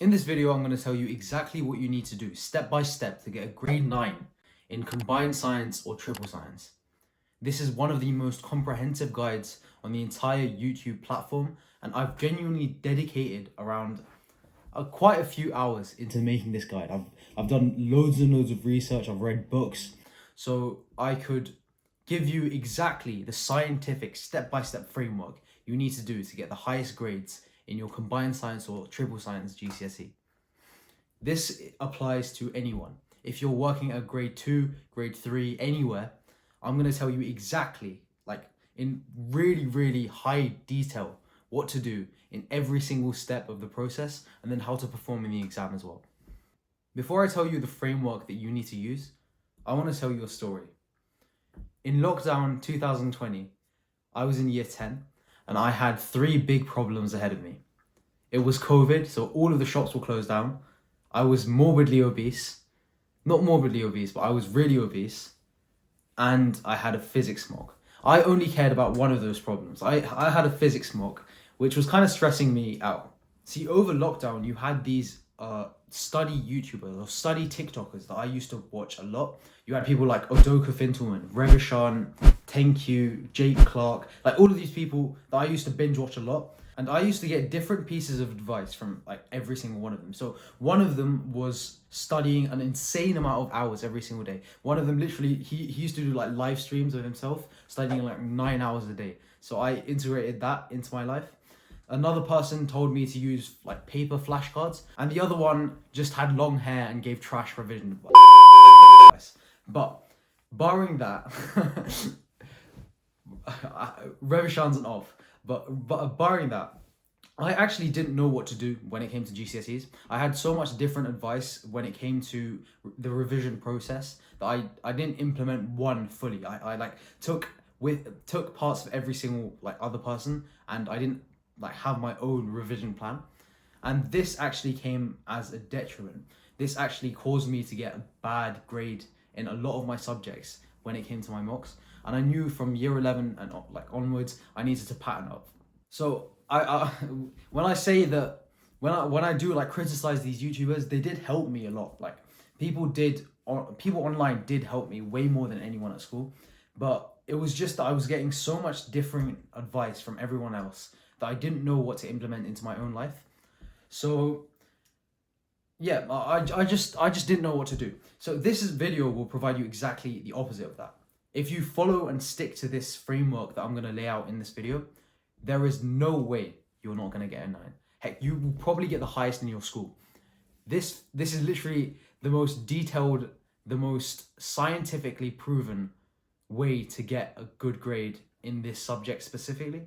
In this video, I'm going to tell you exactly what you need to do step by step to get a grade 9 in combined science or triple science. This is one of the most comprehensive guides on the entire YouTube platform, and I've genuinely dedicated around quite a few hours into making this guide. I've done loads and loads of research, I've read books, so I could give you exactly the scientific step-by-step framework you need to do to get the highest grades in your combined science or triple science GCSE. This applies to anyone. If you're working at grade 2, grade 3, anywhere, I'm going to tell you exactly, like in really, really high detail, what to do in every single step of the process, and then how to perform in the exam as well. Before I tell you the framework that you need to use, I want to tell you a story. In lockdown 2020, I was in year 10 and I had 3 big problems ahead of me. It was COVID, so all of the shops were closed down. I was morbidly obese. Not morbidly obese, but I was really obese. And I had a physics mock. I only cared about one of those problems. I had a physics mock, which was kind of stressing me out. See, over lockdown, you had these study YouTubers or study TikTokers that I used to watch a lot. You had people like Odoka Fintelman, Revishan, Tenkyu, Jake Clark, like all of these people that I used to binge watch a lot. And I used to get different pieces of advice from like every single one of them. So one of them was studying an insane amount of hours every single day. One of them literally, he used to do like live streams of himself studying like 9 hours a day. So I integrated that into my life. Another person told me to use like paper flashcards, and the other one just had long hair and gave trash revision advice. But barring that, Revishan's an off. But barring that, I actually didn't know what to do when it came to GCSEs. I had so much different advice when it came to the revision process that I didn't implement one fully. I like took parts of every single like other person, and I didn't like have my own revision plan. And this actually came as a detriment. This actually caused me to get a bad grade in a lot of my subjects when it came to my mocks. And I knew from year 11 and like onwards, I needed to pattern up. So I when I say that, when I do like criticize these YouTubers, they did help me a lot. Like people online did help me way more than anyone at school. But it was just that I was getting so much different advice from everyone else that I didn't know what to implement into my own life. So yeah, I just didn't know what to do. So this video will provide you exactly the opposite of that. If you follow and stick to this framework that I'm going to lay out in this video, there is no way you're not going to get a 9. Heck, you will probably get the highest in your school. This is literally the most detailed, the most scientifically proven way to get a good grade in this subject specifically.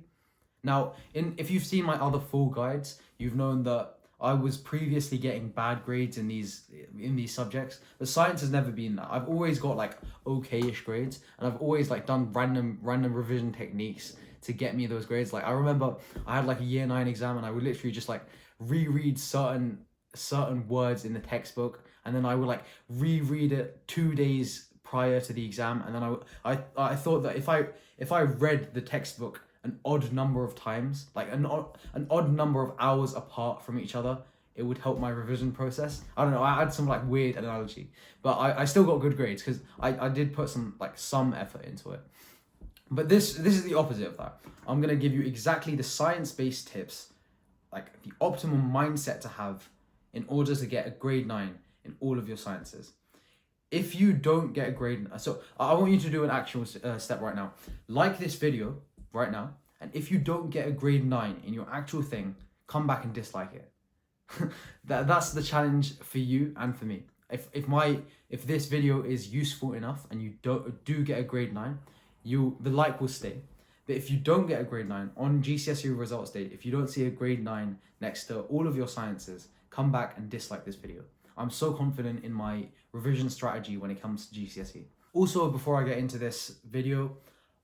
Now, if you've seen my other full guides, you've known that I was previously getting bad grades in these subjects, but science has never been that. I've always got like okay-ish grades, and I've always like done random revision techniques to get me those grades. Like I remember I had like a year 9 exam, and I would literally just like reread certain words in the textbook, and then I would like reread it 2 days prior to the exam, and then I thought that if I read the textbook an odd number of times, like an odd number of hours apart from each other, it would help my revision process. I don't know, I had some like weird analogy, but I still got good grades because I did put some effort into it. But this is the opposite of that. I'm going to give you exactly the science-based tips, like the optimum mindset to have in order to get a grade 9 in all of your sciences. If you don't get a grade, so I want you to do an actual step right now. Like this video right now, and if you don't get a grade 9 in your actual thing, come back and dislike it. That's the challenge for you and for me. If this video is useful enough and you do get a grade 9, the like will stay. But if you don't get a grade 9 on GCSE results day, if you don't see a grade 9 next to all of your sciences, come back and dislike this video. I'm so confident in my revision strategy when it comes to GCSE. Also, before I get into this video,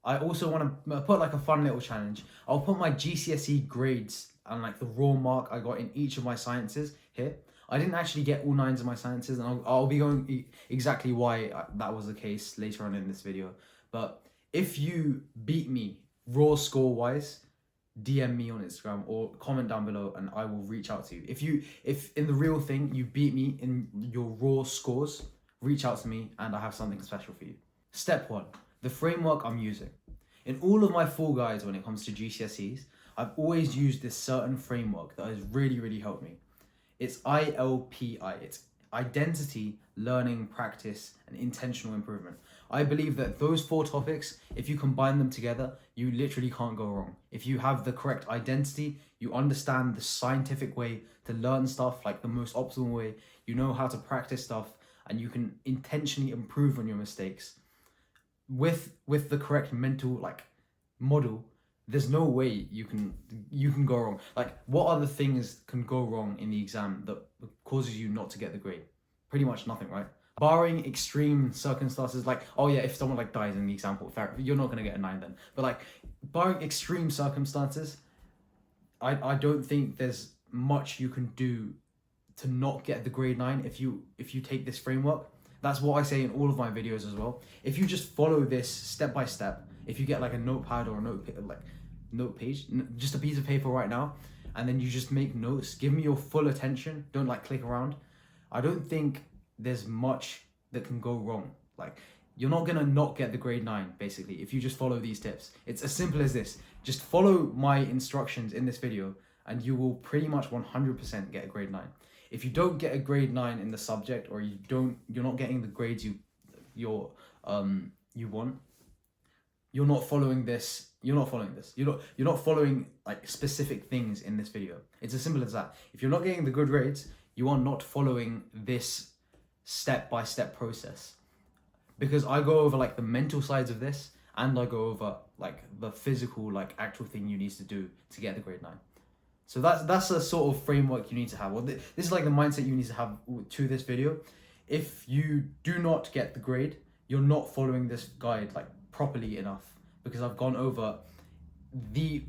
I also want to put like a fun little challenge. I'll put my GCSE grades and like the raw mark I got in each of my sciences here. I didn't actually get all 9s in my sciences, and I'll be going exactly why that was the case later on in this video. But if you beat me raw score wise, DM me on Instagram or comment down below and I will reach out to you. If in the real thing you beat me in your raw scores, reach out to me and I have something special for you. Step 1, the framework I'm using. In all of my full guides when it comes to GCSEs, I've always used this certain framework that has really helped me. It's ILPI. It's identity, learning, practice, and intentional improvement. I believe that those 4 topics, if you combine them together, you literally can't go wrong. If you have the correct identity, you understand the scientific way to learn stuff, like the most optimal way, you know how to practice stuff, and you can intentionally improve on your mistakes. With the correct mental model, there's no way you can go wrong. Like, what other things can go wrong in the exam that causes you not to get the grade? Pretty much nothing, right? Barring extreme circumstances, like, oh yeah, if someone dies in the example, you're not gonna get a 9 then. But barring extreme circumstances, I don't think there's much you can do to not get the grade 9 if you take this framework. That's what I say in all of my videos as well. If you just follow this step by step, if you get a notepad or a note page, just a piece of paper right now, and then you just make notes, give me your full attention, don't click around, I don't think there's much that can go wrong. You're not gonna not get the grade 9 basically if you just follow these tips. It's as simple as this. Just follow my instructions in this video and you will pretty much 100% get a grade 9. If you don't get a grade 9 in the subject, or you're not getting the grades you want, you're not following this. You're not following specific things in this video. It's as simple as that. If you're not getting the good grades, you are not following this step-by-step process. Because I go over the mental sides of this, and I go over the physical actual thing you need to do to get the grade 9. So that's a sort of framework you need to have. Well, this is the mindset you need to have to this video. If you do not get the grade, you're not following this guide properly enough, because I've gone over in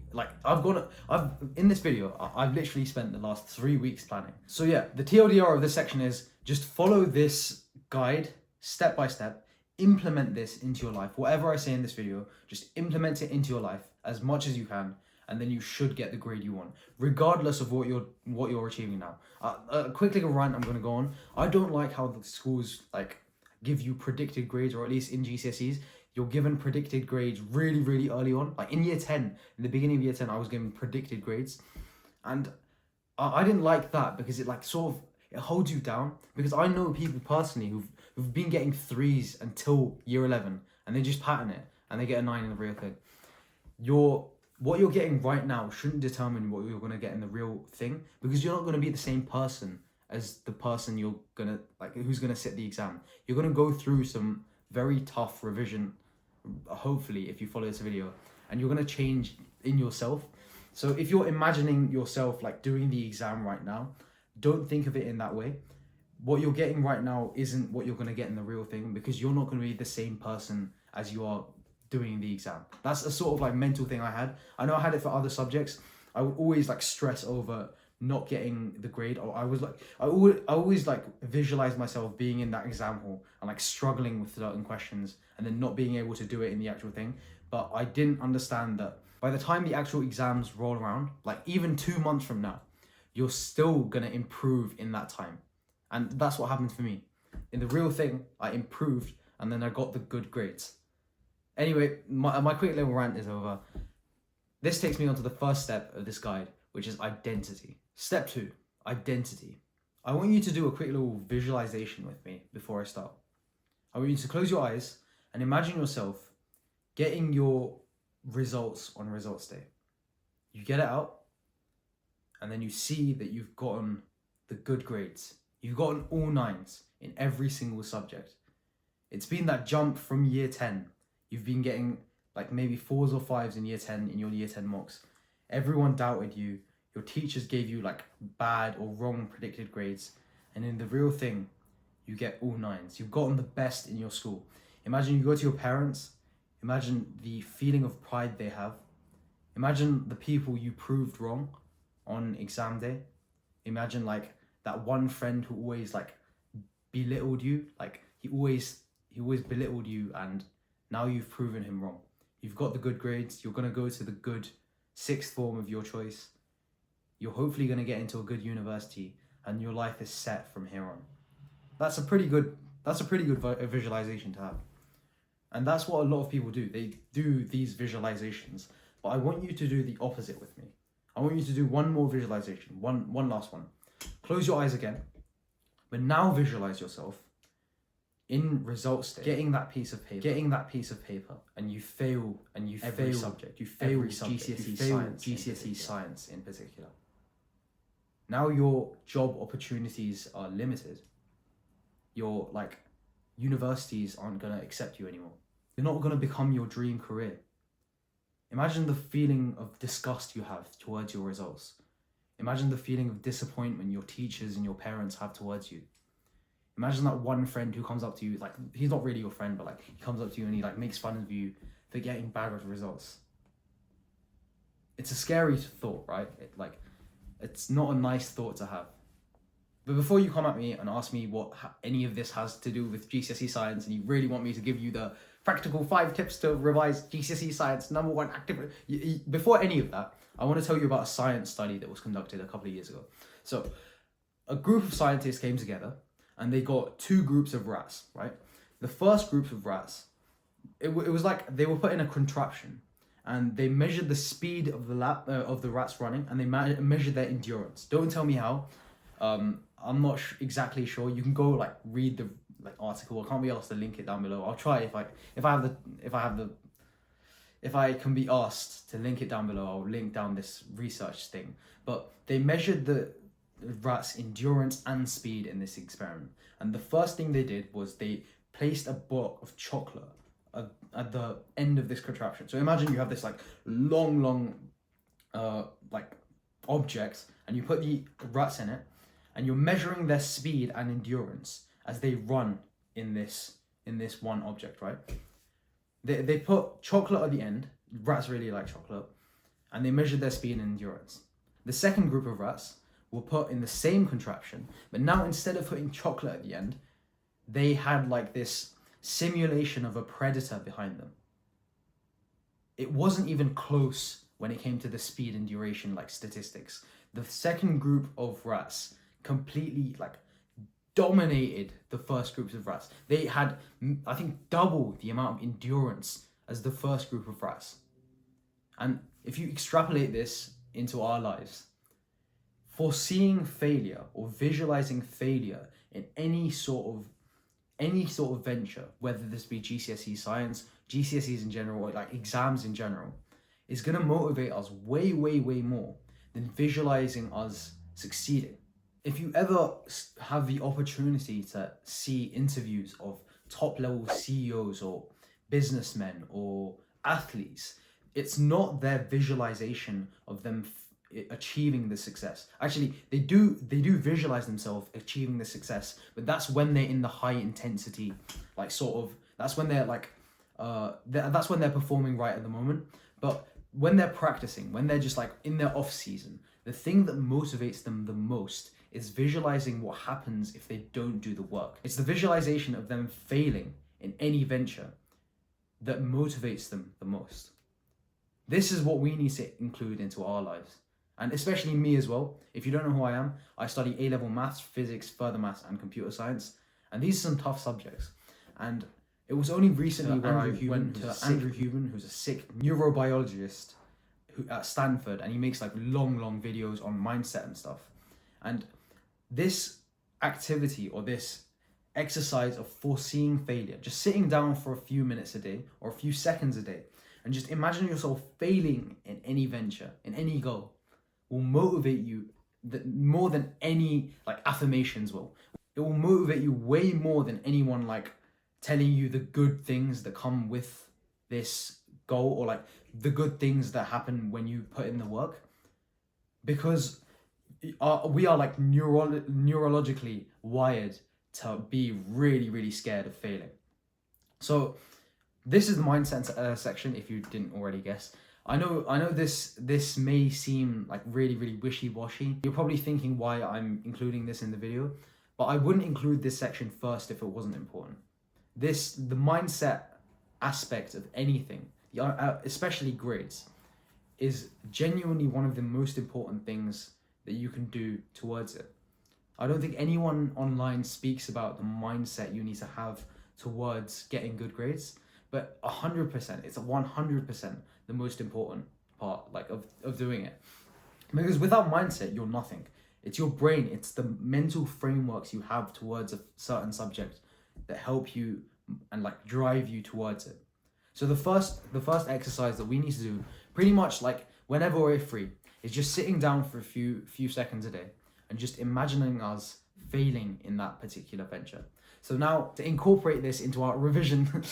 this video, I've literally spent the last 3 weeks planning. So yeah, the TLDR of this section is just follow this guide step by step, implement this into your life. Whatever I say in this video, just implement it into your life as much as you can, and then you should get the grade you want, regardless of what you're achieving now. A quick little rant I'm going to go on. I don't like how the schools give you predicted grades, or at least in GCSEs, you're given predicted grades really early on. In year 10, in the beginning of year 10, I was given predicted grades, and I didn't like that, because it it holds you down. Because I know people personally who've been getting 3s until year 11, and they just pattern it and they get a 9 in the real thing. What you're getting right now shouldn't determine what you're going to get in the real thing, because you're not going to be the same person as the person you're going to who's going to sit the exam. You're going to go through some very tough revision, hopefully, if you follow this video, and you're going to change in yourself. So if you're imagining yourself doing the exam right now, don't think of it in that way. What you're getting right now isn't what you're going to get in the real thing, because you're not going to be the same person as you are doing the exam. That's a sort of mental thing I had. I know I had it for other subjects. I would always stress over not getting the grade, or I always visualize myself being in that exam hall and struggling with certain questions and then not being able to do it in the actual thing. But I didn't understand that by the time the actual exams roll around, even 2 months from now, you're still gonna improve in that time. And that's what happened for me. In the real thing, I improved, and then I got the good grades. Anyway, my quick little rant is over. This takes me on to the first step of this guide, which is identity. Step 2, identity. I want you to do a quick little visualization with me before I start. I want you to close your eyes and imagine yourself getting your results on results day. You get it out, and then you see that you've gotten the good grades. You've gotten all 9s in every single subject. It's been that jump from year 10. You've been getting maybe 4s or 5s in year 10 in your year 10 mocks. Everyone doubted you. Your teachers gave you bad or wrong predicted grades. And in the real thing, you get all 9s. You've gotten the best in your school. Imagine you go to your parents. Imagine the feeling of pride they have. Imagine the people you proved wrong on exam day. Imagine that one friend who always belittled you. He always belittled you, and now you've proven him wrong. You've got the good grades. You're going to go to the good sixth form of your choice. You're hopefully going to get into a good university, and your life is set from here on. That's a pretty good visualization to have. And that's what a lot of people do. They do these visualizations, but I want you to do the opposite with me. I want you to do one more visualization, one last one. Close your eyes again, but now visualize yourself in results day, getting that piece of paper, and you fail every subject. You fail GCSE Science in particular. Now your job opportunities are limited. Your universities aren't gonna accept you anymore. You're not gonna become your dream career. Imagine the feeling of disgust you have towards your results. Imagine the feeling of disappointment your teachers and your parents have towards you. Imagine that one friend who comes up to you, he's not really your friend, but he comes up to you and he makes fun of you for getting bad results. It's a scary thought, right? It's not a nice thought to have. But before you come at me and ask me what any of this has to do with GCSE Science, and you really want me to give you the practical 5 tips to revise GCSE Science #1 active, before any of that, I want to tell you about a science study that was conducted a couple of years ago. So a group of scientists came together and they got 2 groups of rats, right? The first group of rats, it was like they were put in a contraption, and they measured the speed of the rats running, and they measured their endurance. Don't tell me how. I'm not exactly sure. You can go read the article. I can't be asked to link it down below. I'll try if I can be asked to link it down below. I'll link down this research thing. But they measured the rats' endurance and speed in this experiment. And the first thing they did was they placed a block of chocolate at the end of this contraption. So imagine you have this long object, and you put the rats in it, and you're measuring their speed and endurance as they run in this one object, right? They put chocolate at the end. Rats really like chocolate, and they measured their speed and endurance. The second group of rats were put in the same contraption, but now instead of putting chocolate at the end, they had this simulation of a predator behind them. It wasn't even close when it came to the speed and duration statistics. The second group of rats completely dominated the first groups of rats. They had, I think, double the amount of endurance as the first group of rats. And if you extrapolate this into our lives, foreseeing failure or visualizing failure in any sort of venture, whether this be GCSE Science, GCSEs in general, or exams in general, is going to motivate us way, way, way more than visualizing us succeeding. If you ever have the opportunity to see interviews of top-level CEOs or businessmen or athletes, it's not their visualization of them achieving the success. Actually, they do visualize themselves achieving the success, but that's when they're in the high intensity, that's when they're that's when they're performing right at the moment. But when they're practicing, when they're just in their off season, the thing that motivates them the most is visualizing what happens if they don't do the work. It's the visualization of them failing in any venture that motivates them the most. This is what we need to include into our lives. And especially me as well. If you don't know who I am, I study A-level maths, physics, further maths, and computer science. And these are some tough subjects. And it was only recently where I went to Andrew Human, who's a sick neurobiologist at Stanford, and he makes long videos on mindset and stuff. And this activity or this exercise of foreseeing failure, just sitting down for a few minutes a day or a few seconds a day, and just imagine yourself failing in any venture, in any goal, will motivate you more than any affirmations will. It will motivate you way more than anyone telling you the good things that come with this goal, or the good things that happen when you put in the work. Because we are neurologically wired to be really, really scared of failing. So this is the mindset section, if you didn't already guess. I know this may seem really, really wishy-washy. You're probably thinking why I'm including this in the video, but I wouldn't include this section first if it wasn't important. The mindset aspect of anything, especially grades, is genuinely one of the most important things that you can do towards it. I don't think anyone online speaks about the mindset you need to have towards getting good grades, but 100%, it's 100% the most important part, like of doing it. Because without mindset, you're nothing. It's your brain, it's the mental frameworks you have towards a certain subject that help you and like drive you towards it. So the first exercise that we need to do, pretty much like whenever we're free, is just sitting down for a few seconds a day and just imagining us failing in that particular venture. So now to incorporate this into our revision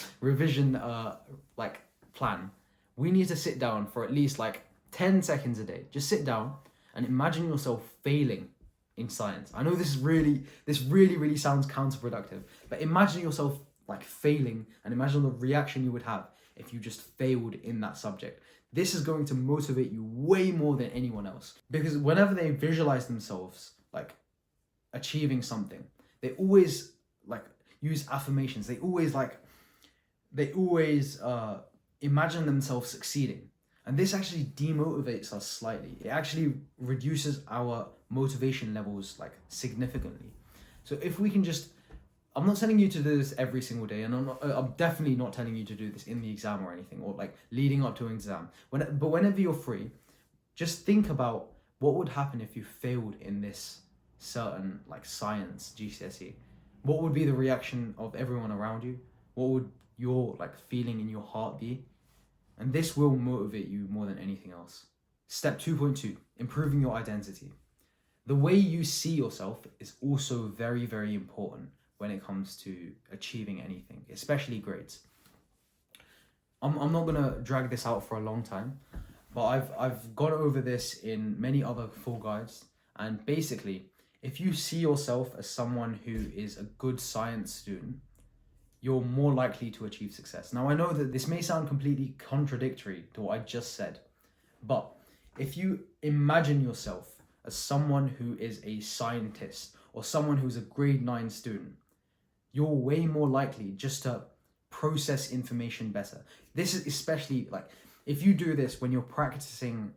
like plan, we need to sit down for at least like 10 seconds a day. Just sit down and imagine yourself failing in science. I know this really sounds counterproductive, but imagine yourself like failing and imagine the reaction you would have if you just failed in that subject. This is going to motivate you way more than anyone else, because whenever they visualize themselves like achieving something, they always like use affirmations. They always imagine themselves succeeding. And this actually demotivates us slightly. It actually reduces our motivation levels like significantly. So if we can just, I'm not telling you to do this every single day, and I'm definitely not telling you to do this in the exam or anything, or like leading up to an exam. But whenever you're free, just think about what would happen if you failed in this certain like science GCSE. What would be the reaction of everyone around you? What would your like feeling in your heart be? And this will motivate you more than anything else. Step 2.2, improving your identity. The way you see yourself is also very, very important when it comes to achieving anything, especially grades. I'm not gonna drag this out for a long time, but I've gone over this in many other full guides. And basically, if you see yourself as someone who is a good science student, you're more likely to achieve success. Now, I know that this may sound completely contradictory to what I just said, but if you imagine yourself as someone who is a scientist or someone who's a grade 9 student, you're way more likely just to process information better. This is especially like, if you do this when you're practicing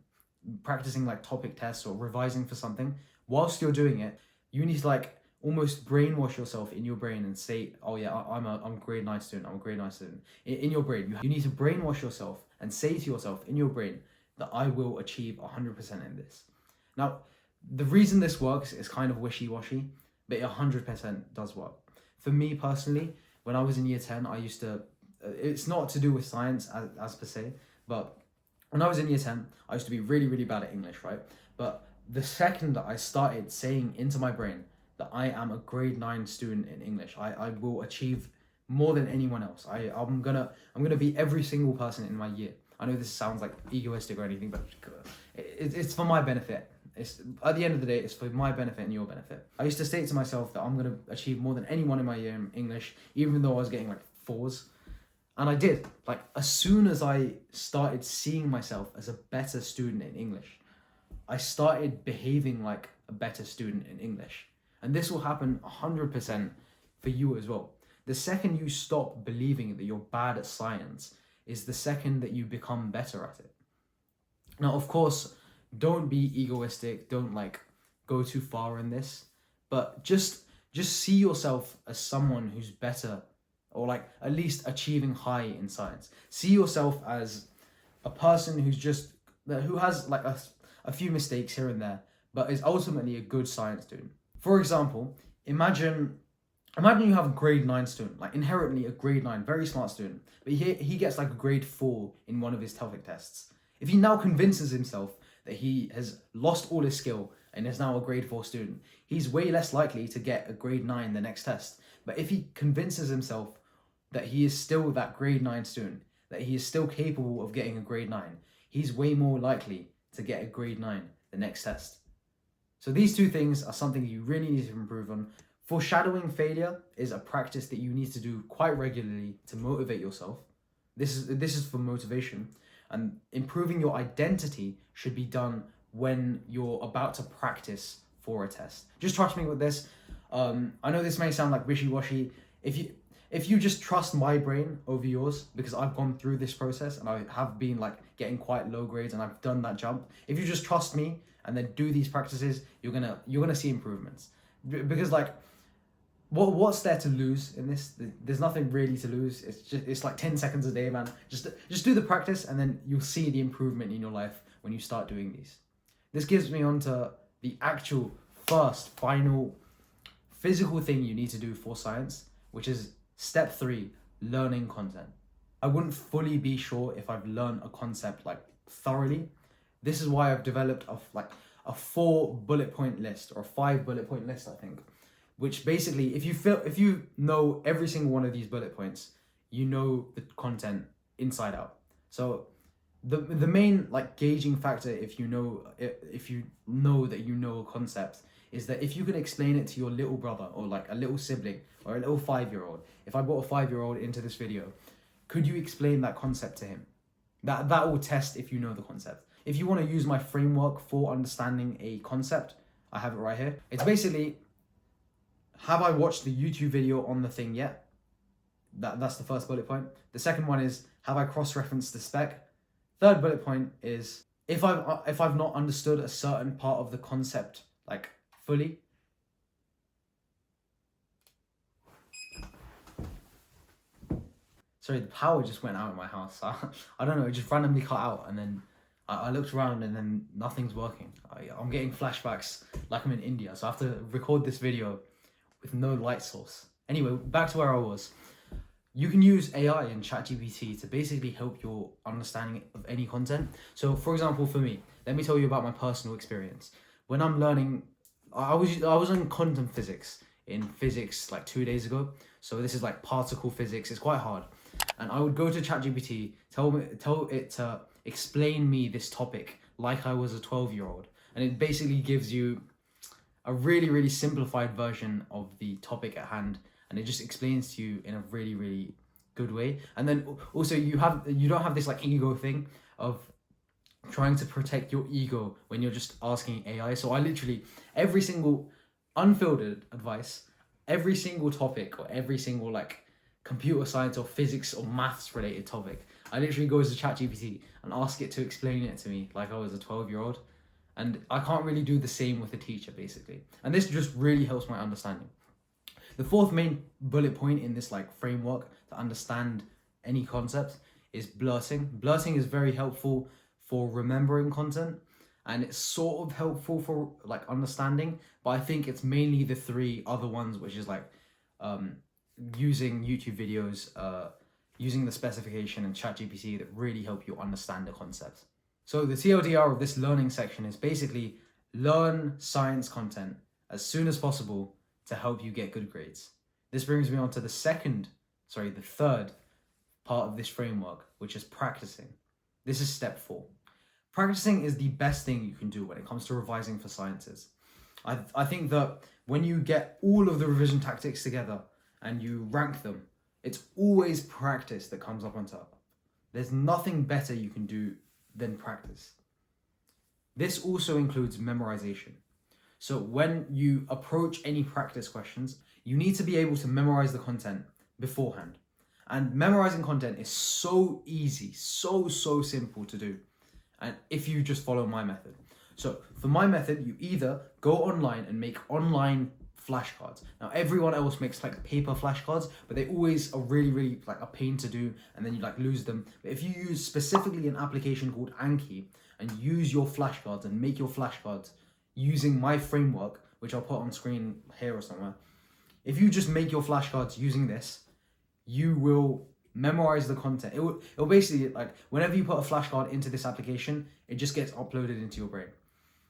like topic tests or revising for something, whilst you're doing it, you need to like almost brainwash yourself in your brain and say, oh yeah, I'm a grade 9 student, I'm a grade 9 student. In your brain, you need to brainwash yourself and say to yourself in your brain that I will achieve 100% in this. Now, the reason this works is kind of wishy-washy, but it 100% does work. For me personally, when I was in year 10, I used to, it's not to do with science as per se, but when I was in year 10, I used to be really, really bad at English, right? But the second that I started saying into my brain that I am a grade 9 student in English, I will achieve more than anyone else. I'm gonna be every single person in my year. I know this sounds like egoistic or anything, but it's for my benefit. It's at the end of the day, it's for my benefit and your benefit. I used to state to myself that I'm gonna achieve more than anyone in my year in English, even though I was getting like 4s. And I did. Like, as soon as I started seeing myself as a better student in English, I started behaving like a better student in English. And this will happen 100% for you as well. The second you stop believing that you're bad at science is the second that you become better at it. Now, of course, don't be egoistic, don't like go too far in this, but just see yourself as someone who's better, or like at least achieving high in science. See yourself as a person who has like a few mistakes here and there, but is ultimately a good science student. For example, imagine you have a grade 9 student, like inherently a grade 9, very smart student, but he gets like a grade 4 in one of his TOEFL tests. If he now convinces himself that he has lost all his skill and is now a grade 4 student, he's way less likely to get a grade 9 the next test. But if he convinces himself that he is still that grade 9 student, that he is still capable of getting a grade 9, he's way more likely to get a grade 9 the next test. So these two things are something you really need to improve on. Foreshadowing failure is a practice that you need to do quite regularly to motivate yourself. This is for motivation. And improving your identity should be done when you're about to practice for a test. Just trust me with this. I know this may sound like wishy-washy. If if you just trust my brain over yours, because I've gone through this process and I have been like getting quite low grades and I've done that jump. If you just trust me and then do these practices, you're gonna see improvements. Because like, what's there to lose in this? There's nothing really to lose. It's like 10 seconds a day, man. Just do the practice and then you'll see the improvement in your life when you start doing these. This gives me on to the actual first, final, physical thing you need to do for science, which is step 3, learning content. I wouldn't fully be sure if I've learned a concept like thoroughly. This is why I've developed a 4 bullet point list, or a 5 bullet point list, I think. Which basically, if you know every single one of these bullet points, you know the content inside out. So the main like gauging factor, if you know that you know a concept, is that if you can explain it to your little brother or like a little sibling or a little 5-year-old. If I brought a 5-year-old into this video, could you explain that concept to him? That will test if you know the concept. If you want to use my framework for understanding a concept, I have it right here. It's basically, have I watched the YouTube video on the thing yet? That's the first bullet point. The second one is, have I cross-referenced the spec? Third bullet point is, if I've not understood a certain part of the concept like fully. Sorry, the power just went out in my house. I don't know, it just randomly cut out, and then I looked around and then nothing's working. I'm getting flashbacks like I'm in India, so I have to record this video with no light source. Anyway, back to where I was. You can use AI and ChatGPT to basically help your understanding of any content. So for example, for me, let me tell you about my personal experience. When I'm learning, I was in quantum physics in physics like 2 days ago. So this is like particle physics. It's quite hard. And I would go to ChatGPT, tell it to explain me this topic like I was a 12-year-old. And it basically gives you a really, really simplified version of the topic at hand. And it just explains to you in a really, really good way. And then also you don't have this like ego thing of trying to protect your ego when you're just asking AI. So I literally, every single unfiltered advice, every single topic, or every single like computer science or physics or maths related topic, I literally go to ChatGPT and ask it to explain it to me like I was a 12-year-old. And I can't really do the same with a teacher, basically. And this just really helps my understanding. The fourth main bullet point in this like framework to understand any concept is blurting. Blurting is very helpful for remembering content, and it's sort of helpful for like understanding, but I think it's mainly the 3 other ones, which is like using YouTube videos, using the specification and ChatGPT, that really help you understand the concept. So the TLDR of this learning section is basically learn science content as soon as possible to help you get good grades. This brings me on to the third part of this framework, which is practicing. This is step 4. Practicing is the best thing you can do when it comes to revising for sciences. I think that when you get all of the revision tactics together and you rank them, it's always practice that comes up on top. There's nothing better you can do than practice. This also includes memorization. So when you approach any practice questions, you need to be able to memorize the content beforehand. And memorizing content is so easy, so simple to do. And if you just follow my method. So for my method, you either go online and make online flashcards. Now everyone else makes like paper flashcards, but they always are really like a pain to do, and then you like lose them. But if you use specifically an application called Anki and use your flashcards and make your flashcards using my framework, which I'll put on screen here or somewhere. If you just make your flashcards using this, you will memorize the content. It'll basically, like, whenever you put a flashcard into this application, it just gets uploaded into your brain.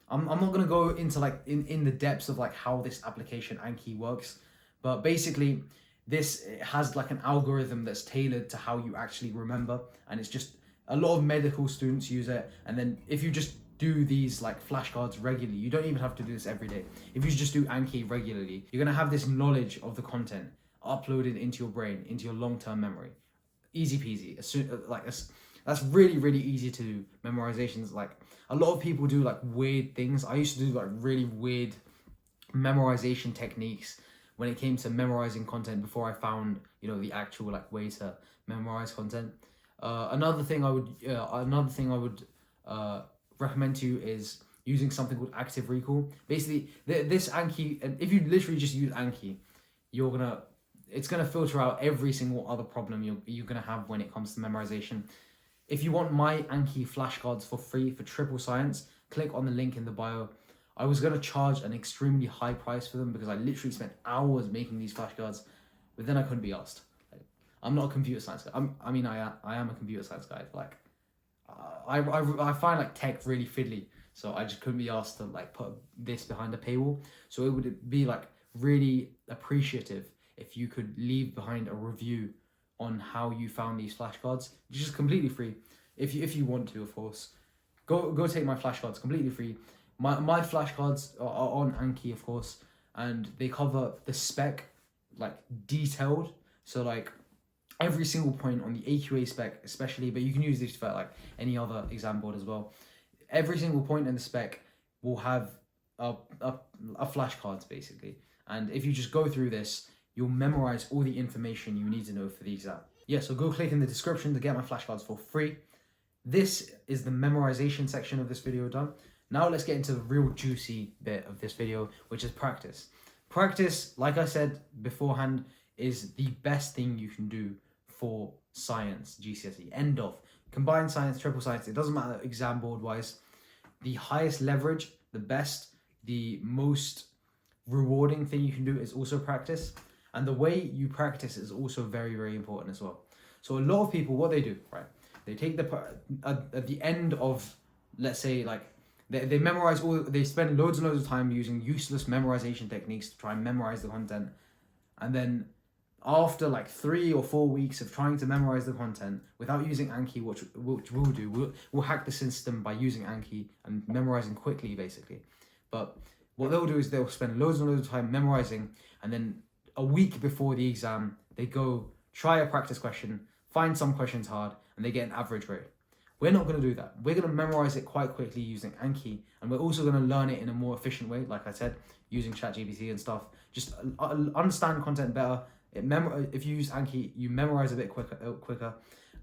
I'm not going to go into like in the depths of like how this application Anki works, but basically this has like an algorithm that's tailored to how you actually remember, and it's just a lot of medical students use it. And then if you just do these like flashcards regularly, you don't even have to do this every day. If you just do Anki regularly, you're going to have this knowledge of the content uploaded into your brain, into your long-term memory. Easy peasy. That's really easy to do. Memorizations, like a lot of people do like weird things. I used to do like really weird memorization techniques when it came to memorizing content before I found, you know, the actual like way to memorize content. Another thing I would recommend to you is using something called active recall. Basically, this Anki, and if you literally just use Anki, it's gonna filter out every single other problem you're gonna have when it comes to memorization. If you want my Anki flashcards for free for triple science, click on the link in the bio. I was gonna charge an extremely high price for them because I literally spent hours making these flashcards, but then I couldn't be asked. I'm not a computer science guy. I am a computer science guy. But like, I find like tech really fiddly, so I just couldn't be asked to like put this behind a paywall. So it would be like really appreciative if you could leave behind a review on how you found these flashcards, just completely free. If you want to, of course, go take my flashcards completely free. My flashcards are on Anki, of course, and they cover the spec like detailed. So like every single point on the AQA spec especially, but you can use this for like any other exam board as well. Every single point in the spec will have a flashcards basically, and if you just go through this, you'll memorize all the information you need to know for the exam. Yeah, so go click in the description to get my flashcards for free. This is the memorization section of this video done. Now let's get into the real juicy bit of this video, which is practice. Practice, like I said beforehand, is the best thing you can do for science, GCSE. End of. Combined science, triple science, it doesn't matter exam board wise. The highest leverage, the best, the most rewarding thing you can do is also practice. And the way you practice is also very, very important as well. So a lot of people, what they do, right? They take at the end of, let's say, like, they memorize they spend loads and loads of time using useless memorization techniques to try and memorize the content. And then after like 3 or 4 weeks of trying to memorize the content without using Anki, which we'll do, we'll hack the system by using Anki and memorizing quickly, basically. But what they'll do is they'll spend loads and loads of time memorizing, and then a week before the exam, they go try a practice question, find some questions hard, and they get an average grade. We're not going to do that. We're going to memorize it quite quickly using Anki, and we're also going to learn it in a more efficient way, like I said, using ChatGPT and stuff. Just understand content better. If you use Anki, you memorize a bit quicker,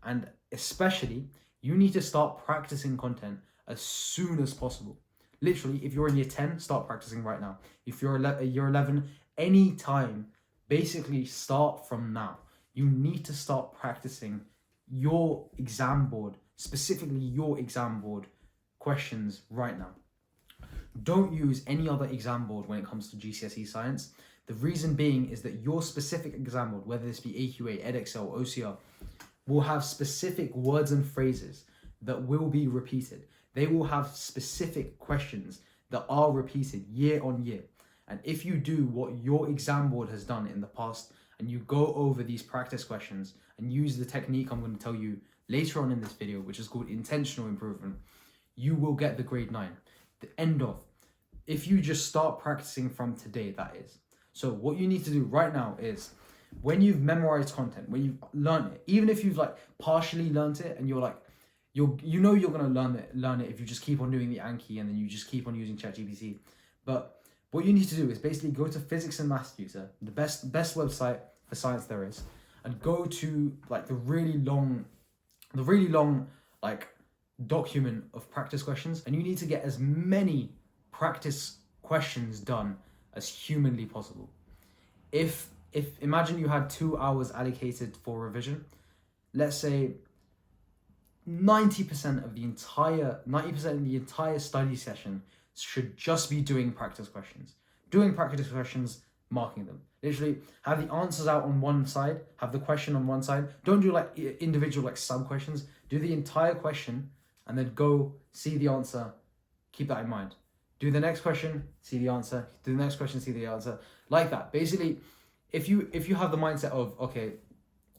and especially, you need to start practicing content as soon as possible. Literally, if you're in year 10, start practicing right now. If you're year 11, any time, basically start from now. You need to start practicing your exam board, specifically your exam board questions right now. Don't use any other exam board when it comes to GCSE Science. The reason being is that your specific exam board, whether this be AQA, EdXL, OCR, will have specific words and phrases that will be repeated. They will have specific questions that are repeated year on year. And if you do what your exam board has done in the past, and you go over these practice questions and use the technique I'm going to tell you later on in this video, which is called intentional improvement, you will get the grade 9. The end of. If you just start practicing from today, that is. So what you need to do right now is, when you've memorized content, when you've learned it, even if you've like partially learned it and you're like, you're going to learn it if you just keep on doing the Anki and then you just keep on using ChatGPT. But what you need to do is basically go to Physics and Maths Tutor, the best website for science there is, and go to like the really long like document of practice questions, and you need to get as many practice questions done as humanly possible. If imagine you had 2 hours allocated for revision, let's say 90% of the entire study session should just be doing practice questions. Doing practice questions, marking them. Literally have the answers out on one side, have the question on one side. Don't do like individual like sub questions. Do the entire question and then go see the answer. Keep that in mind. Do the next question, see the answer. Do the next question, see the answer. Like that. Basically, if you have the mindset of, okay,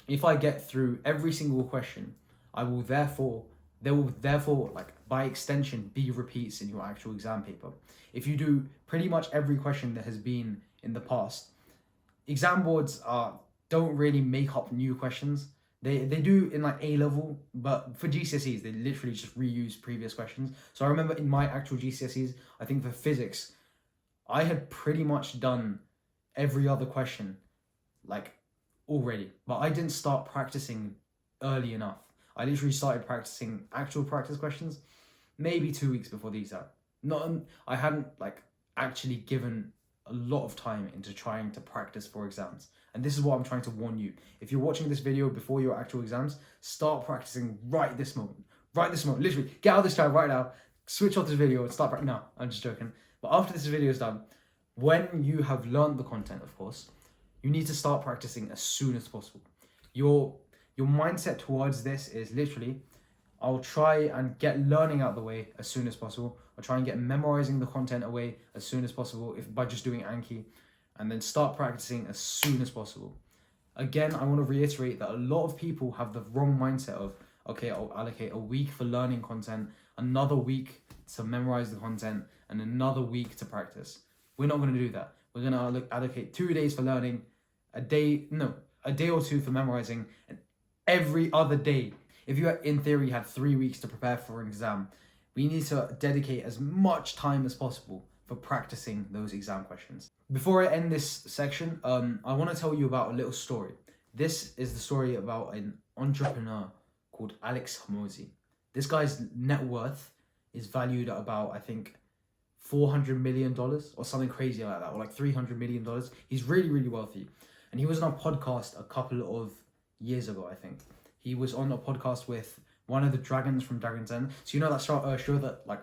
if I get through every single question, there will therefore like by extension be repeats in your actual exam paper. If you do pretty much every question that has been in the past, exam boards don't really make up new questions. They do in like A level, but for GCSEs they literally just reuse previous questions. So I remember in my actual GCSEs, I think for physics, I had pretty much done every other question, like, already. But I didn't start practicing early enough. I literally started practicing actual practice questions maybe 2 weeks before the exam. Not I hadn't like actually given a lot of time into trying to practice for exams. And this is what I'm trying to warn you. If you're watching this video before your actual exams, start practicing right this moment. Right this moment. Literally, get out of this chat right now, switch off this video and start No, I'm just joking. But after this video is done, when you have learned the content, of course, you need to start practicing as soon as possible. Your mindset towards this is literally, I'll try and get learning out the way as soon as possible. I'll try and get memorizing the content away as soon as possible, if by just doing Anki, and then start practicing as soon as possible. Again, I want to reiterate that a lot of people have the wrong mindset of, okay, I'll allocate a week for learning content, another week to memorize the content, and another week to practice. We're not going to do that. We're going to allocate 2 days for learning, a day or two for memorizing, and every other day. If you, in theory, had 3 weeks to prepare for an exam, we need to dedicate as much time as possible for practicing those exam questions. Before I end this section, I want to tell you about a little story. This is the story about an entrepreneur called Alex Hormozi. This guy's net worth is valued at about, I think, $400 million or something crazy like that, or like $300 million. He's really, really wealthy. And he was on a podcast a couple of years ago, I think. He was on a podcast with one of the dragons from Dragon's Den. So you know that show that like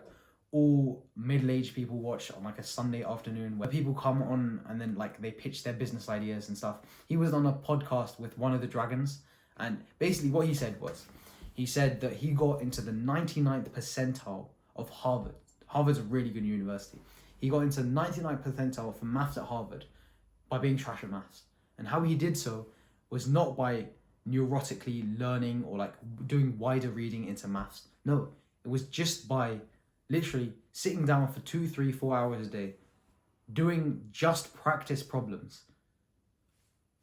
all middle-aged people watch on like a Sunday afternoon, where people come on and then like they pitch their business ideas and stuff. He was on a podcast with one of the dragons, and basically what he said was, he said that he got into the 99th percentile of Harvard. Harvard's a really good university. He got into 99th percentile for maths at Harvard by being trash at maths. And how he did so was not by neurotically learning or like doing wider reading into maths. No, it was just by literally sitting down for 2, 3, 4 hours a day, doing just practice problems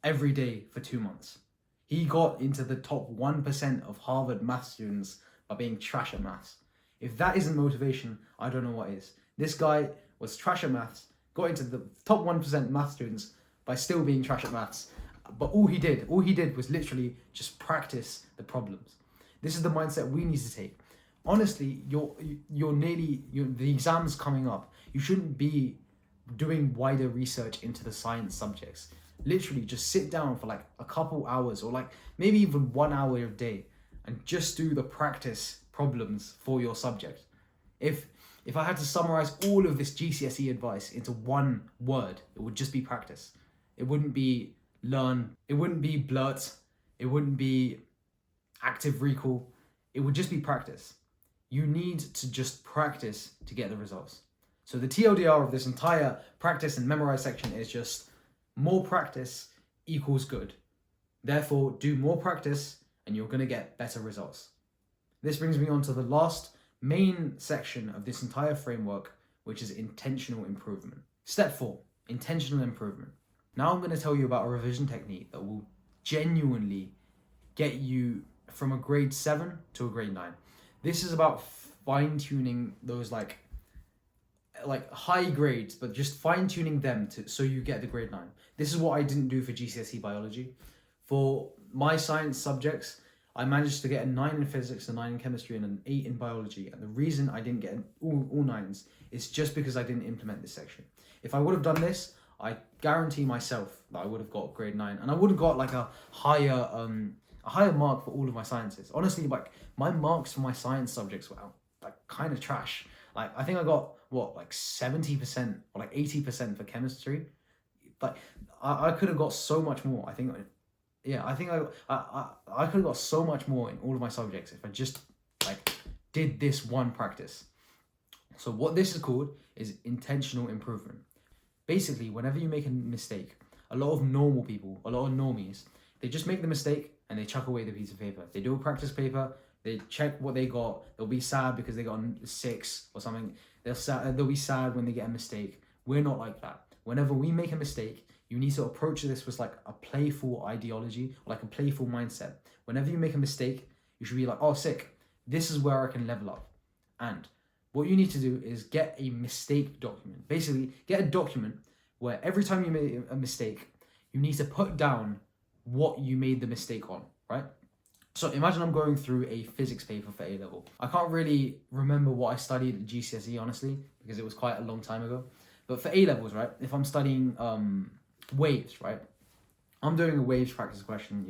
every day for 2 months. He got into the top 1% of Harvard math students by being trash at maths. If that isn't motivation, I don't know what is. This guy was trash at maths, got into the top 1% math students by still being trash at maths. But all he did was literally just practice the problems. This is the mindset we need to take. Honestly, the exam's coming up. You shouldn't be doing wider research into the science subjects. Literally just sit down for like a couple hours or like maybe even 1 hour a day and just do the practice problems for your subject. If I had to summarize all of this GCSE advice into one word, it would just be practice. It wouldn't be learn, it wouldn't be blurt, it wouldn't be active recall, it would just be practice. You need to just practice to get the results. So the TLDR of this entire practice and memorize section is just more practice equals good. Therefore, do more practice and you're going to get better results. This brings me on to the last main section of this entire framework, which is intentional improvement. Step 4, intentional improvement. Now I'm going to tell you about a revision technique that will genuinely get you from a grade 7 to a grade 9. This is about fine-tuning those like high grades, but just fine-tuning them so you get the grade 9. This is what I didn't do for GCSE biology. For my science subjects, I managed to get a 9 in physics, a 9 in chemistry, and an 8 in biology. And the reason I didn't get all 9s is just because I didn't implement this section. If I would have done this, I guarantee myself that I would have got grade 9, and I would have got like a higher mark for all of my sciences. Honestly, like my marks for my science subjects were like kind of trash. Like I think I got like 70% or like 80% for chemistry. Like I could have got so much more. I think I could have got so much more in all of my subjects if I just like did this one practice. So what this is called is intentional improvement. Basically, whenever you make a mistake, a lot of normal people, a lot of normies, they just make the mistake and they chuck away the piece of paper. They do a practice paper, they check what they got, they'll be sad because they got a 6 or something. They'll be sad when they get a mistake. We're not like that. Whenever we make a mistake, you need to approach this with like a playful ideology or like a playful mindset. Whenever you make a mistake, you should be like, oh, sick, this is where I can level up. And what you need to do is get a mistake document. Basically, get a document where every time you made a mistake, you need to put down what you made the mistake on, right? So imagine I'm going through a physics paper for A level. I can't really remember what I studied at GCSE, honestly, because it was quite a long time ago. But for A levels, right, if I'm studying waves, right, I'm doing a waves practice question,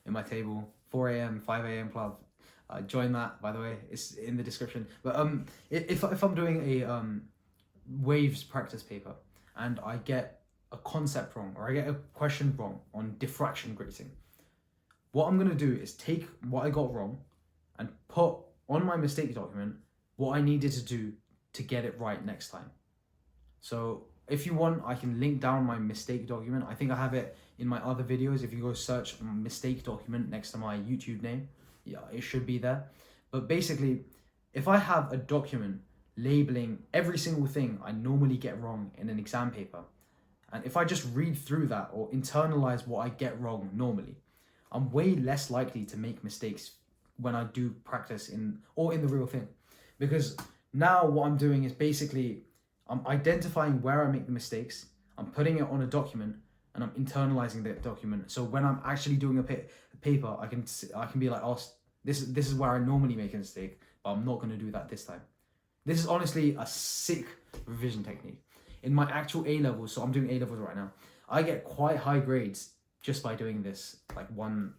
in my table, 4 a.m., 5 a.m. club. Join that, by the way, it's in the description. But if I'm doing a waves practice paper and I get a concept wrong or I get a question wrong on diffraction grating, what I'm going to do is take what I got wrong and put on my mistake document what I needed to do to get it right next time. So if you want, I can link down my mistake document. I think I have it in my other videos. If you go search mistake document next to my YouTube name, yeah, it should be there. But basically, if I have a document labeling every single thing I normally get wrong in an exam paper, and if I just read through that or internalize what I get wrong normally, I'm way less likely to make mistakes when I do practice in the real thing. Because now what I'm doing is basically I'm identifying where I make the mistakes, I'm putting it on a document, and I'm internalizing that document. So when I'm actually doing a paper, I can be like, oh, this is where I normally make a mistake, but I'm not going to do that this time. This is honestly a sick revision technique. In my actual A levels, so I'm doing A levels right now, I get quite high grades just by doing this, like one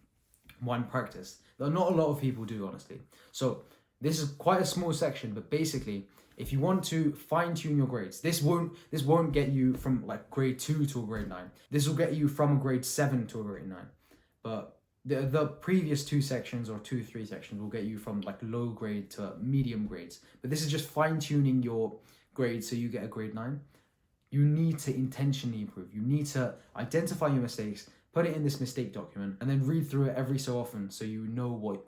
practice. Though not a lot of people do, honestly. So this is quite a small section, but basically, if you want to fine tune your grades, this won't get you from like grade 2 to a grade 9. This will get you from a grade 7 to a grade 9. But the previous 2 sections or 2-3 sections will get you from like low grade to medium grades. But this is just fine tuning your grades so you get a grade 9. You need to intentionally improve. You need to identify your mistakes, put it in this mistake document, and then read through it every so often so you know what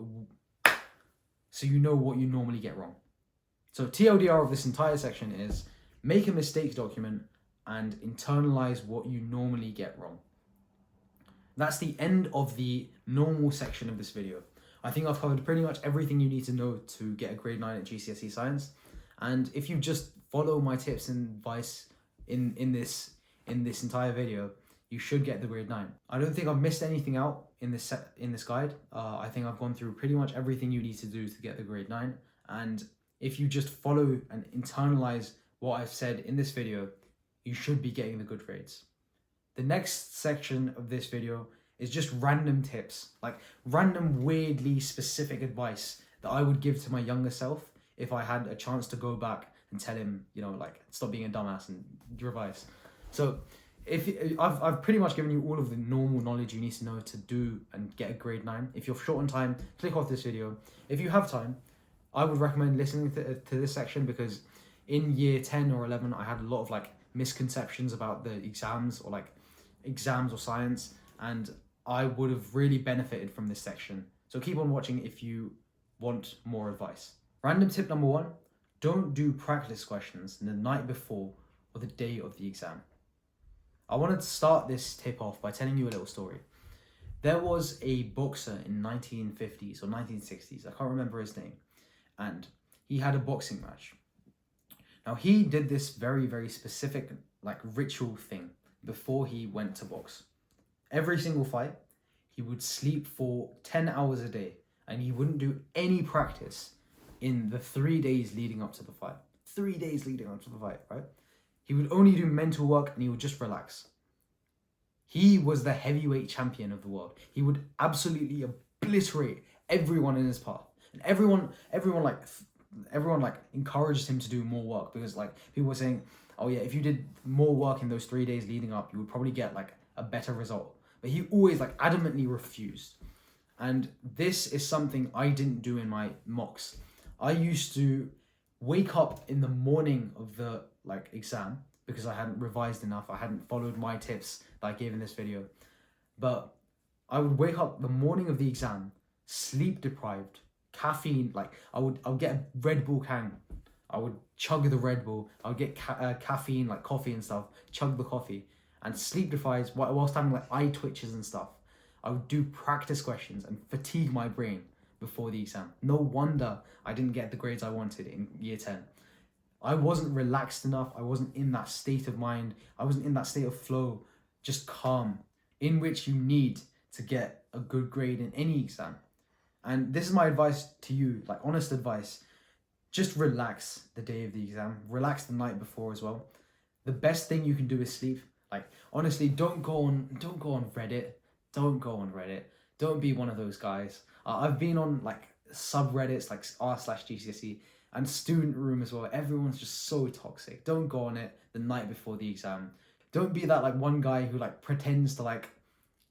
you normally get wrong. So TLDR of this entire section is make a mistake document and internalize what you normally get wrong. That's the end of the normal section of this video. I think I've covered pretty much everything you need to know to get a grade 9 at GCSE Science. And if you just follow my tips and advice in this entire video, you should get the grade 9. I don't think I've missed anything out in this guide. I think I've gone through pretty much everything you need to do to get the grade 9. And if you just follow and internalize what I've said in this video, you should be getting the good grades. The next section of this video is just random tips, like random weirdly specific advice that I would give to my younger self if I had a chance to go back and tell him, like, stop being a dumbass and revise. So I've pretty much given you all of the normal knowledge you need to know to do and get a grade 9. If you're short on time, click off this video. If you have time, I would recommend listening to this section, because in year 10 or 11, I had a lot of like misconceptions about the exams or science, and I would have really benefited from this section. So keep on watching if you want more advice. Random tip number 1, don't do practice questions the night before or the day of the exam. I wanted to start this tip off by telling you a little story. There was a boxer in 1950s or 1960s, I can't remember his name, and he had a boxing match. Now he did this very, very specific like ritual thing before he went to box. Every single fight, he would sleep for 10 hours a day, and he wouldn't do any practice in the 3 days leading up to the fight. 3 days leading up to the fight, right? He would only do mental work and he would just relax. He was the heavyweight champion of the world. He would absolutely obliterate everyone in his path. And everyone encouraged him to do more work, because like people were saying, oh yeah, if you did more work in those 3 days leading up, you would probably get like a better result. But he always like adamantly refused. And this is something I didn't do in my mocks. I used to wake up in the morning of the like exam because I hadn't revised enough. I hadn't followed my tips that I gave in this video. But I would wake up the morning of the exam, sleep deprived, caffeine, like I would get a Red Bull can. I would chug the Red Bull. I would get caffeine, like coffee and stuff, chug the coffee, and sleep deprived whilst having like eye twitches and stuff. I would do practice questions and fatigue my brain before the exam. No wonder I didn't get the grades I wanted in year 10. I wasn't relaxed enough. I wasn't in that state of mind. I wasn't in that state of flow, just calm, in which you need to get a good grade in any exam. And this is my advice to you, like honest advice. Just relax the day of the exam. Relax the night before as well. The best thing you can do is sleep. Like honestly, don't go on Reddit. Don't go on Reddit. Don't be one of those guys. I've been on like subreddits like r/GCSE and student room as well. Everyone's just so toxic. Don't go on it the night before the exam. Don't be that like one guy who like pretends to like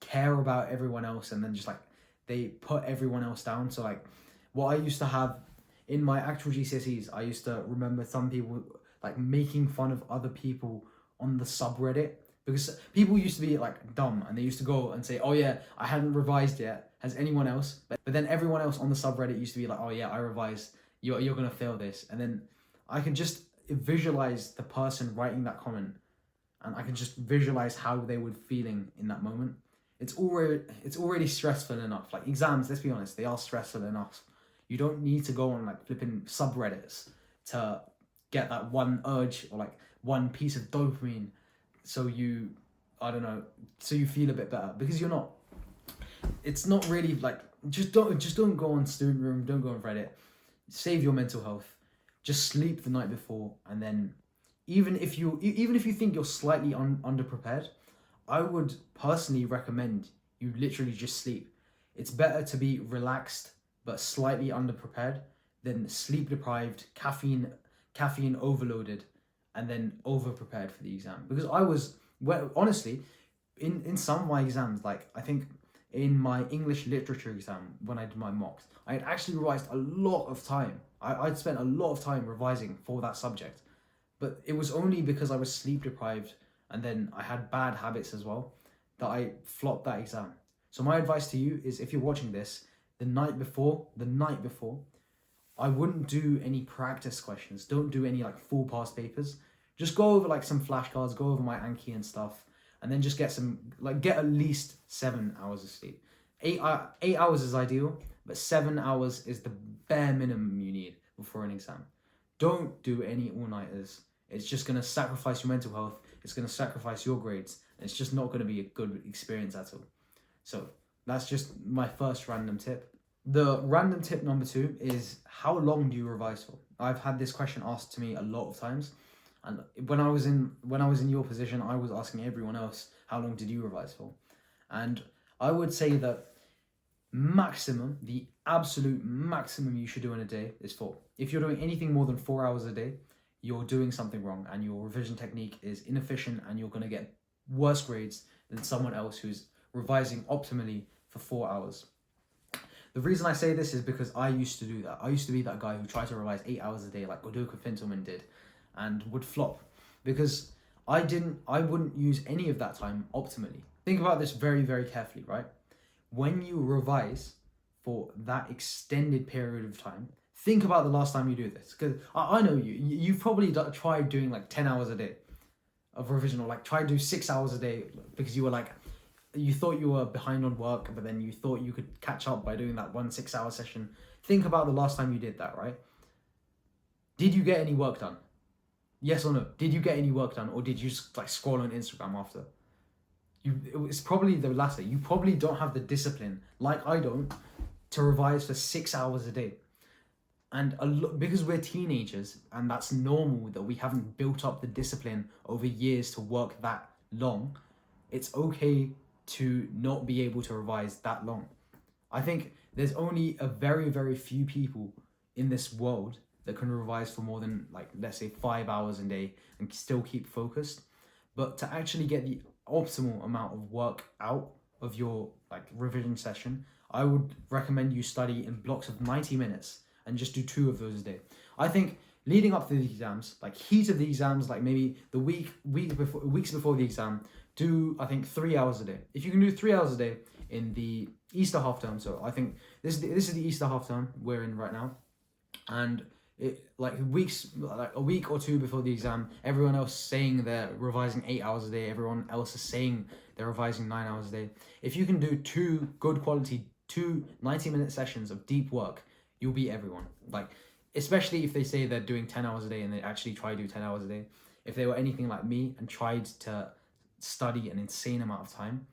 care about everyone else and then just like they put everyone else down. So like what I used to have in my actual GCSEs, I used to remember some people like making fun of other people on the subreddit, because people used to be like dumb and they used to go and say, oh yeah, I hadn't revised yet, has anyone else? But then everyone else on the subreddit used to be like, oh yeah, I revised, you're gonna fail this. And then I can just visualize the person writing that comment, and I can just visualize how they would feeling in that moment. It's already stressful enough. Like exams, let's be honest, they are stressful enough. You don't need to go on like flipping subreddits to get that one urge or like one piece of dopamine so you, I don't know, so you feel a bit better, because you're not. It's not really like, just don't go on student room, don't go on Reddit. Save your mental health. Just sleep the night before, and then even if you think you're slightly underprepared, I would personally recommend you literally just sleep. It's better to be relaxed but slightly underprepared than sleep deprived, caffeine overloaded, and then over prepared for the exam. Because I was, well, honestly, in some of my exams, like I think in my English literature exam when I did my mocks, I had actually revised a lot of time. I'd spent a lot of time revising for that subject, but it was only because I was sleep deprived and then I had bad habits as well that I flopped that exam. So my advice to you is, if you're watching this, the night before, I wouldn't do any practice questions. Don't do any like full pass papers. Just go over like some flashcards, go over my Anki and stuff, and then just get at least 7 hours of sleep. 8 hours is ideal, but 7 hours is the bare minimum you need before an exam. Don't do any all-nighters. It's just gonna sacrifice your mental health. It's gonna sacrifice your grades. And it's just not gonna be a good experience at all. So that's just my first random tip. The random tip number 2 is, how long do you revise for? I've had this question asked to me a lot of times, and when I was in your position, I was asking everyone else, how long did you revise for? And I would say that the absolute maximum you should do in a day is 4. If you're doing anything more than 4 hours a day, you're doing something wrong and your revision technique is inefficient, and you're going to get worse grades than someone else who's revising optimally for 4 hours. The reason I say this is because I used to do that. I used to be that guy who tried to revise 8 hours a day like Godoka Fintelman did and would flop, because I wouldn't use any of that time optimally. Think about this very, very carefully, right? When you revise for that extended period of time, think about the last time you do this, because I know you've probably tried doing like 10 hours a day of revision, or like try to do 6 hours a day because you thought you were behind on work, but then you thought you could catch up by doing that 1 6-hour session. Think about the last time you did that, right? Did you get any work done? Yes or no? Did you get any work done, or did you just like scroll on Instagram after? It's probably the latter. You probably don't have the discipline, like I don't, to revise for 6 hours a day. And because we're teenagers, and that's normal that we haven't built up the discipline over years to work that long, it's okay to not be able to revise that long. I think there's only a very, very few people in this world that can revise for more than, like, let's say 5 hours a day and still keep focused. But to actually get the optimal amount of work out of your like revision session, I would recommend you study in blocks of 90 minutes and just do 2 of those a day. I think leading up to the exams, like heat of the exams, like maybe the weeks before the exam, do I think 3 hours a day. If you can do 3 hours a day in the Easter half term, so I think this is the Easter half term we're in right now, and like a week or 2 before the exam, everyone else saying they're revising 8 hours a day, everyone else is saying they're revising 9 hours a day. If you can do 2 good quality 90-minute sessions of deep work, you'll beat everyone. Like especially if they say they're doing 10 hours a day and they actually try to do 10 hours a day. If they were anything like me and tried to study an insane amount of time,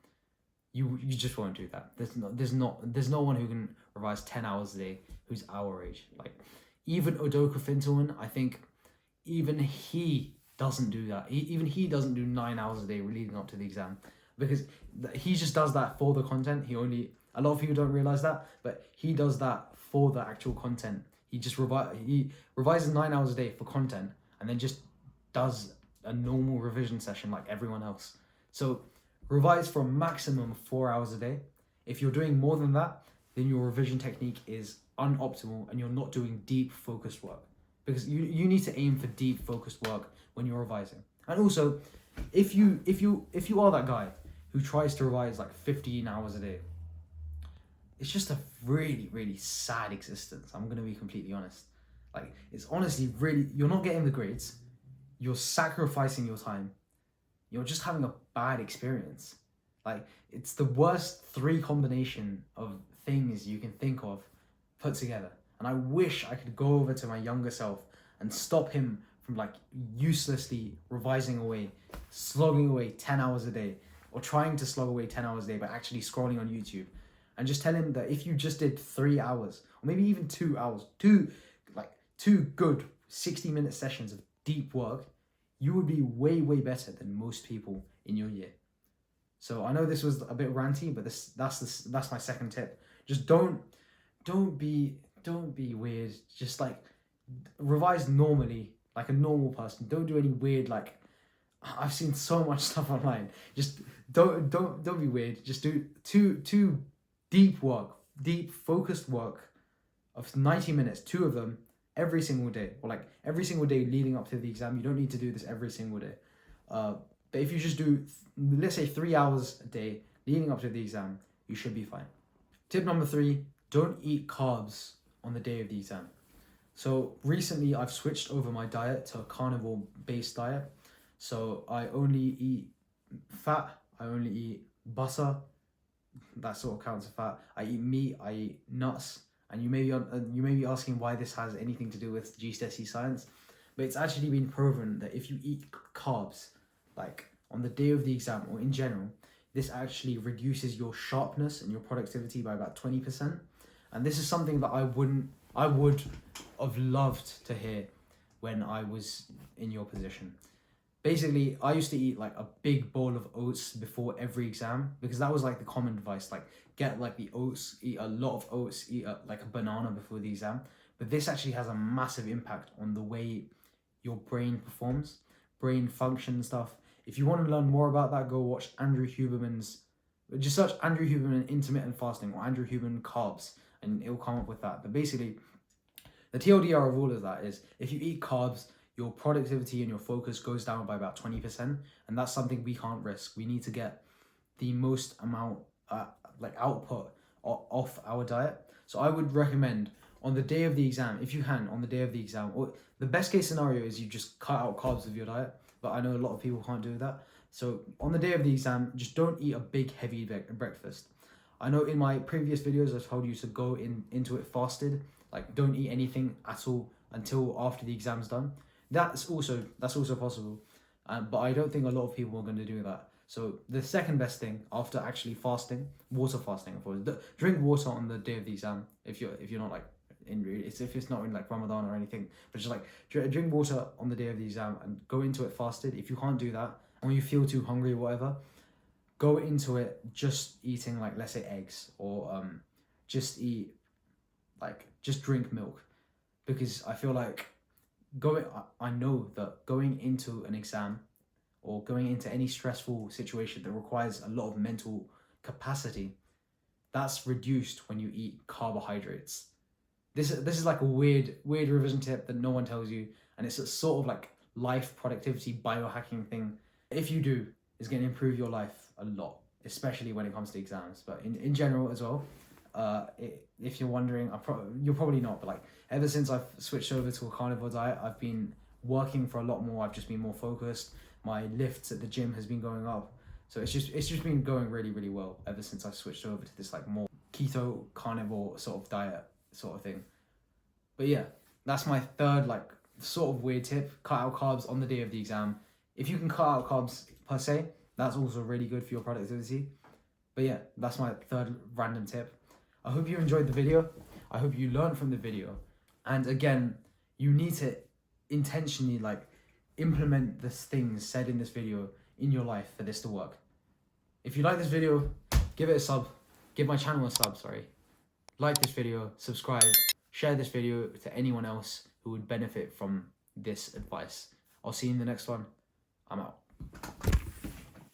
you just won't do that. There's no one who can revise 10 hours a day who's our age. Like, even Udoka Fintelman, I think even he doesn't do that. Even he doesn't do 9 hours a day leading up to the exam, because he just does that for the content. A lot of people don't realize that, but he does that for the actual content. He revises 9 hours a day for content, and then just does a normal revision session like everyone else. So revise for a maximum of 4 hours a day. If you're doing more than that, then your revision technique is unoptimal and you're not doing deep focused work, because you need to aim for deep focused work when you're revising. And also, if you are that guy who tries to revise like 15 hours a day, it's just a really, really sad existence. I'm gonna be completely honest. Like, it's honestly really, you're not getting the grades, you're sacrificing your time, you're just having a bad experience. Like, it's the worst 3 combination of things you can think of put together. And I wish I could go over to my younger self and stop him from like uselessly revising away, slogging away 10 hours a day, or trying to slog away 10 hours a day, but actually scrolling on YouTube. And just tell him that if you just did 3 hours, or maybe even 2 hours, two good 60-minute sessions of deep work, you would be way, way better than most people in your year. So I know this was a bit ranty, but that's my second tip. Just don't be weird. Just like revise normally, like a normal person. Don't do any weird, like, I've seen so much stuff online. Just don't be weird. Just do two deep focused work of 90 minutes, 2 of them every single day, or like every single day leading up to the exam. You don't need to do this every single day. But if you just do, let's say 3 hours a day leading up to the exam, you should be fine. Tip number 3, don't eat carbs on the day of the exam. So recently I've switched over my diet to a carnivore-based diet. So I only eat fat, I only eat butter, that sort of counts as fat. I eat meat, I eat nuts. And you may be asking why this has anything to do with GCSE Science, but it's actually been proven that if you eat carbs, like on the day of the exam or in general, this actually reduces your sharpness and your productivity by about 20%. And this is something that I would have loved to hear when I was in your position. Basically, I used to eat like a big bowl of oats before every exam, because that was like the common advice, like get like the oats, eat a lot of oats, eat like a banana before the exam. But this actually has a massive impact on the way your brain performs, brain function and stuff. If you want to learn more about that, go watch Andrew Huberman's, just search Andrew Huberman intermittent fasting or Andrew Huberman carbs, and it'll come up with that. But basically, the TLDR of all of that is if you eat carbs, your productivity and your focus goes down by about 20%, and that's something we can't risk. We need to get the most amount output off our diet. So I would recommend on the day of the exam, if you can, on the day of the exam, or the best case scenario is you just cut out carbs of your diet, but I know a lot of people can't do that. So on the day of the exam, just don't eat a big heavy breakfast. I know in my previous videos I told you to go into it fasted, like don't eat anything at all until after the exam's done. That's also possible, but I don't think a lot of people are going to do that. So the second best thing after actually fasting, water fasting, of course, drink water on the day of the exam. If you're not like if it's not in like Ramadan or anything, but just like drink water on the day of the exam and go into it fasted. If you can't do that, or you feel too hungry or whatever, go into it just eating like, let's say, eggs, or just drink milk, because I feel like I know that going into an exam or going into any stressful situation that requires a lot of mental capacity, that's reduced when you eat carbohydrates. This is like a weird revision tip that no one tells you, and it's a sort of like life productivity biohacking thing. If you do, it's going to improve your life a lot, especially when it comes to exams, but in general as well. If you're wondering, you're probably not, but like ever since I've switched over to a carnivore diet, I've been working for a lot more. I've just been more focused. My lifts at the gym has been going up, so it's just been going really, really well ever since I switched over to this like more keto carnivore sort of diet sort of thing. But yeah, That's my third, like, sort of weird tip. Cut out carbs on the day of the exam. If you can cut out carbs per se, that's also really good for your productivity. But yeah, that's my third random tip. I hope you enjoyed the video. I hope you learned from the video. And again, you need to intentionally, like, implement the things said in this video in your life for this to work. If you like this video, give it a sub. Give my channel a sub, sorry. Like this video, subscribe, share this video to anyone else who would benefit from this advice. I'll see you in the next one. I'm out.